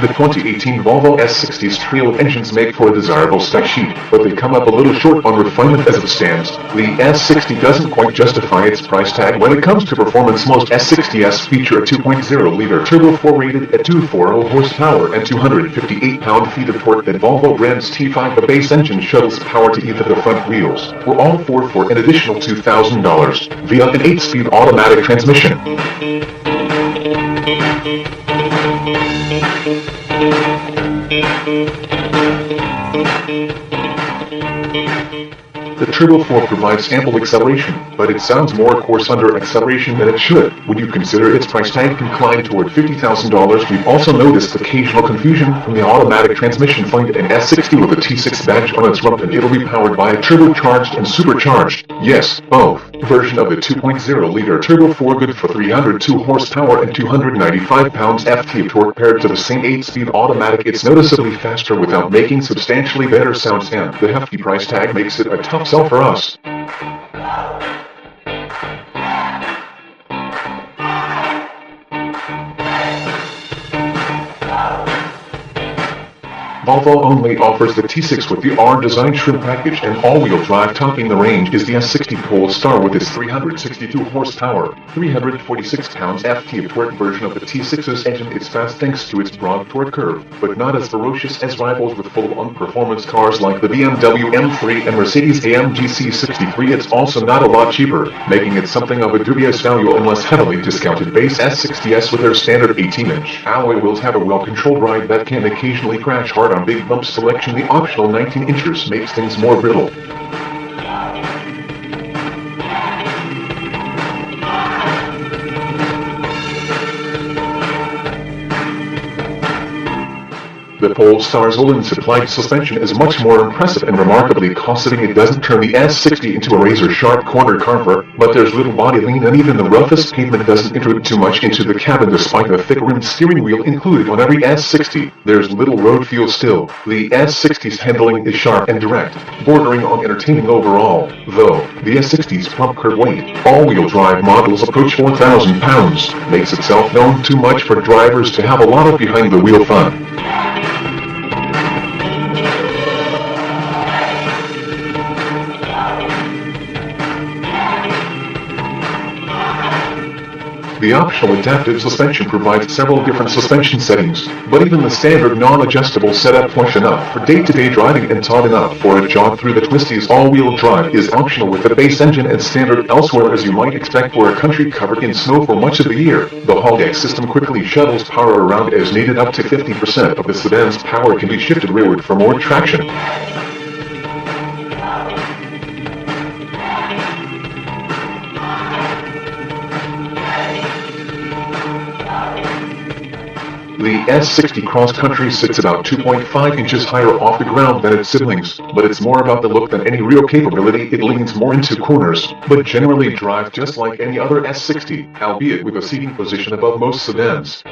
The 2018 Volvo S60's trio of engines make for a desirable spec sheet, but they come up a little short on refinement as it stands. The S60 doesn't quite justify its price tag when it comes to performance. Most S60s feature a 2.0-liter turbo 4 rated at 240 horsepower and 258 pound-feet of torque. That Volvo brand's T5, the base engine, shuttles power to either the front wheels or all four for an additional $2,000 via an 8-speed automatic transmission. The Turbo 4 provides ample acceleration, but it sounds more coarse under acceleration than it should. Would you consider its price tag inclined toward $50,000? We've also noticed occasional confusion from the automatic transmission. Find an S60 with a T6 badge on its rump and it'll be powered by a turbocharged and supercharged, yes, both, version of the 2.0-liter Turbo 4, good for 302 horsepower and 295 pounds-ft of torque. Paired to the same 8-speed automatic, it's noticeably faster without making substantially better sounds, and the hefty price tag makes it a tough sell for us. Volvo only offers the T6 with the R-Design trim package and all-wheel drive. Topping the range is the S60 Polestar with its 362 horsepower, 346 pounds-ft of torque version of the T6's engine. It's fast thanks to its broad torque curve, but not as ferocious as rivals with full-on performance cars like the BMW M3 and Mercedes-AMG C63. It's also not a lot cheaper, making it something of a dubious value unless heavily discounted. Base S60s with their standard 18-inch alloy wheels have a well-controlled ride that can occasionally crash hard on big bumps. Selection, the optional 19-inchers, makes things more brittle. The Polestar's Olin-supplied suspension is much more impressive and remarkably cost-saving. It doesn't turn the S60 into a razor-sharp corner carver, but there's little body lean, and even the roughest pavement doesn't intrude too much into the cabin. Despite the thick-rimmed steering wheel included on every S60, there's little road feel still. The S60's handling is sharp and direct, bordering on entertaining overall, though the S60's plump curb weight, all-wheel drive models approach 4,000 pounds, makes itself known too much for drivers to have a lot of behind-the-wheel fun. The optional adaptive suspension provides several different suspension settings, but even the standard non-adjustable setup, plush enough for day-to-day driving and taut enough for a jog through the twisties, all-wheel drive is optional with the base engine and standard elsewhere, as you might expect for a country covered in snow for much of the year. The hall-deck system quickly shuttles power around as needed. Up to 50% of the sedan's power can be shifted rearward for more traction. The S60 Cross Country sits about 2.5 inches higher off the ground than its siblings, but it's more about the look than any real capability. It leans more into corners, but generally drives just like any other S60, albeit with a seating position above most sedans.